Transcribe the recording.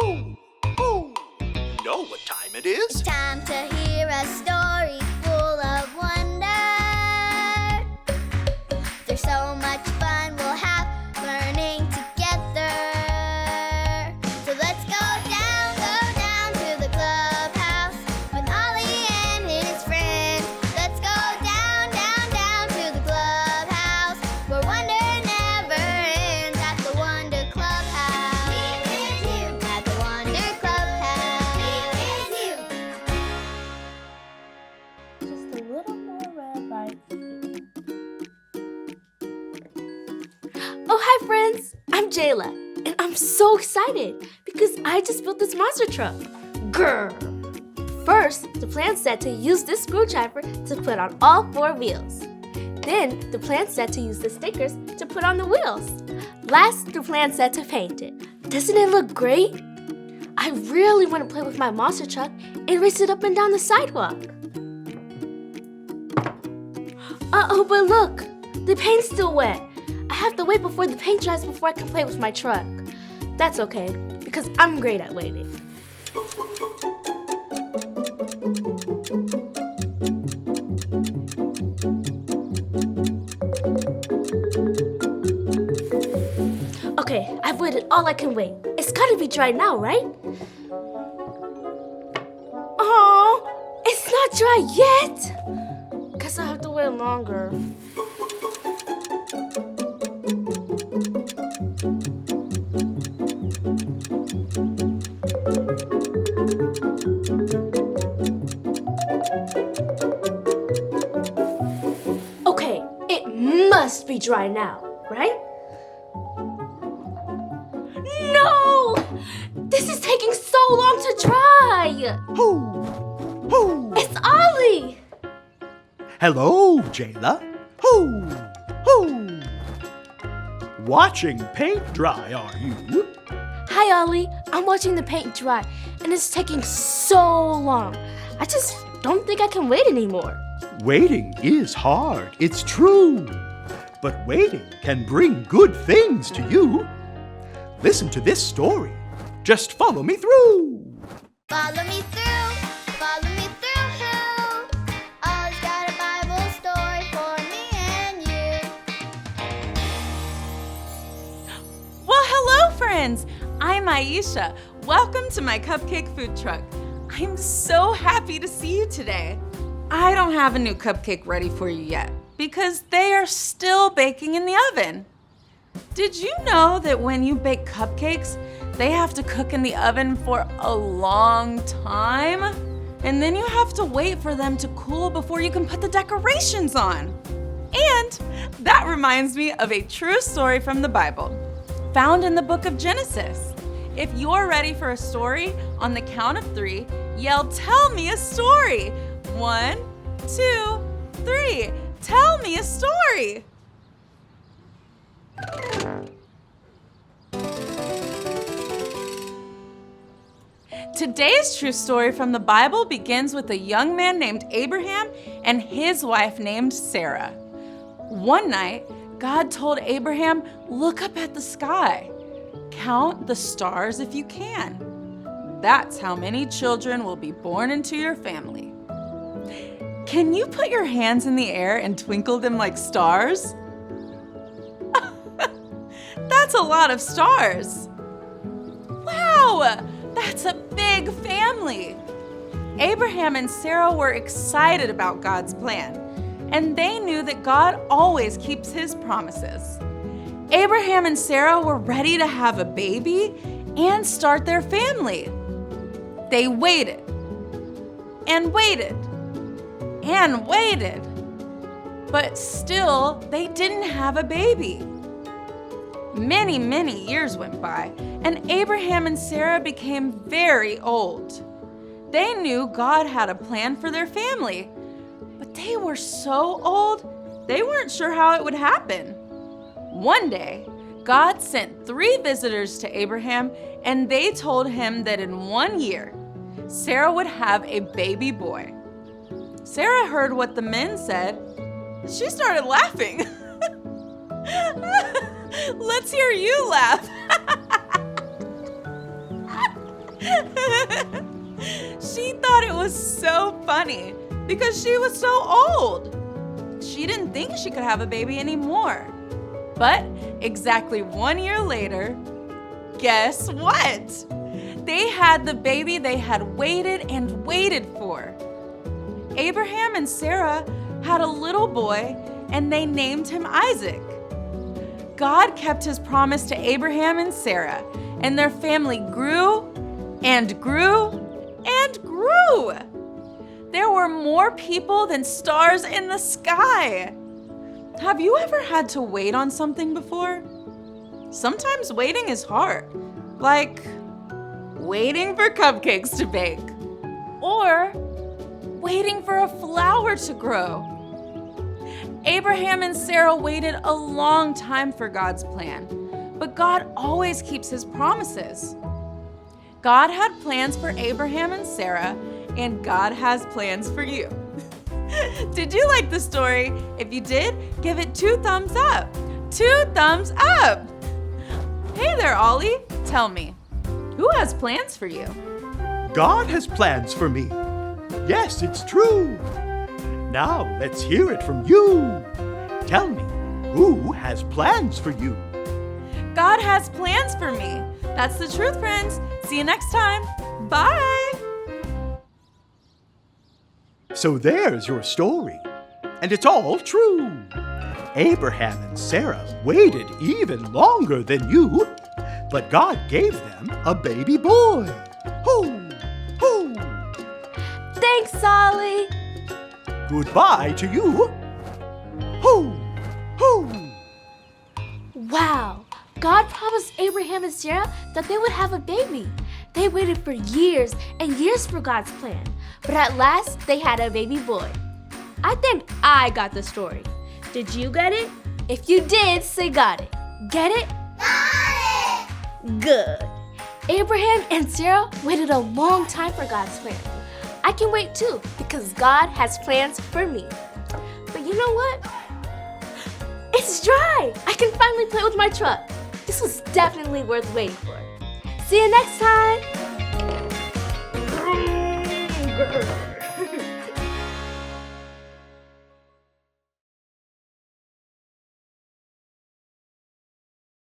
Hoo! Hoo! Know what time it is? It's time to hear a story full of wonder. There's so much fun we'll have learning together. So let's go down to the clubhouse with Ollie and his friends. Let's go down to the clubhouse where wonder never ends at the Wonder Clubhouse. Me and you at the Wonder Clubhouse. Me and you. Just a little more red right here. Oh, hi friends! I'm Jayla, and I'm so excited because I just built this monster truck. Grrr! First, the plan said to use this screwdriver to put on all 4 wheels. Then, the plan said to use the stickers to put on the wheels. Last, the plan said to paint it. Doesn't it look great? I really want to play with my monster truck and race it up and down the sidewalk. Uh-oh, but look! The paint's still wet. I have to wait before the paint dries before I can play with my truck. That's okay, because I'm great at waiting. Okay, I've waited all I can wait. It's gotta be dry now, right? Oh, it's not dry yet! Guess I have to wait longer. Okay, it must be dry now, right? No! This is taking so long to dry! Hoo! Hoo! It's Ollie! Hello, Jayla. Hoo! Hoo! Watching paint dry, are you? Hi, Ollie. I'm watching the paint dry, and it's taking so long. I just don't think I can wait anymore. Waiting is hard, it's true. But waiting can bring good things to you. Listen to this story. Just follow me through. Follow me through, follow me through. Ollie's got a Bible story for me and you. Well, hello, friends. I'm Aisha. Welcome to my cupcake food truck. I'm so happy to see you today. I don't have a new cupcake ready for you yet because they are still baking in the oven. Did you know that when you bake cupcakes, they have to cook in the oven for a long time? And then you have to wait for them to cool before you can put the decorations on. And that reminds me of a true story from the Bible, found in the book of Genesis. If you're ready for a story, on the count of 3, yell, "Tell me a story." 1, 2, 3. Tell me a story. Today's true story from the Bible begins with a young man named Abraham and his wife named Sarah. One night, God told Abraham, "Look up at the sky. Count the stars if you can. That's how many children will be born into your family." Can you put your hands in the air and twinkle them like stars? That's a lot of stars. Wow, that's a big family. Abraham and Sarah were excited about God's plan, and they knew that God always keeps his promises. Abraham and Sarah were ready to have a baby and start their family. They waited and waited and waited, but still they didn't have a baby. Many, many years went by, and Abraham and Sarah became very old. They knew God had a plan for their family, but they were so old, they weren't sure how it would happen. One day, God sent 3 visitors to Abraham, and they told him that in 1 year, Sarah would have a baby boy. Sarah heard what the men said. She started laughing. Let's hear you laugh. She thought it was so funny because she was so old. She didn't think she could have a baby anymore. But exactly 1 year later, guess what? They had the baby they had waited and waited for. Abraham and Sarah had a little boy, and they named him Isaac. God kept his promise to Abraham and Sarah, and their family grew and grew and grew. There were more people than stars in the sky. Have you ever had to wait on something before? Sometimes waiting is hard, like waiting for cupcakes to bake or waiting for a flower to grow. Abraham and Sarah waited a long time for God's plan, but God always keeps his promises. God had plans for Abraham and Sarah, and God has plans for you. Did you like the story? If you did, give it 2 thumbs up. 2 thumbs up! Hey there, Ollie. Tell me, who has plans for you? God has plans for me. Yes, it's true. Now let's hear it from you. Tell me, who has plans for you? God has plans for me. That's the truth, friends. See you next time. Bye! So there's your story. And it's all true. Abraham and Sarah waited even longer than you, but God gave them a baby boy. Ho! Ho! Thanks, Ollie. Goodbye to you. Ho! Ho! Wow, God promised Abraham and Sarah that they would have a baby. They waited for years and years for God's plan, but at last they had a baby boy. I think I got the story. Did you get it? If you did, say got it. Get it? Got it! Good. Abraham and Sarah waited a long time for God's plan. I can wait too because God has plans for me. But you know what? It's dry! I can finally play with my truck. This was definitely worth waiting for. See you next time!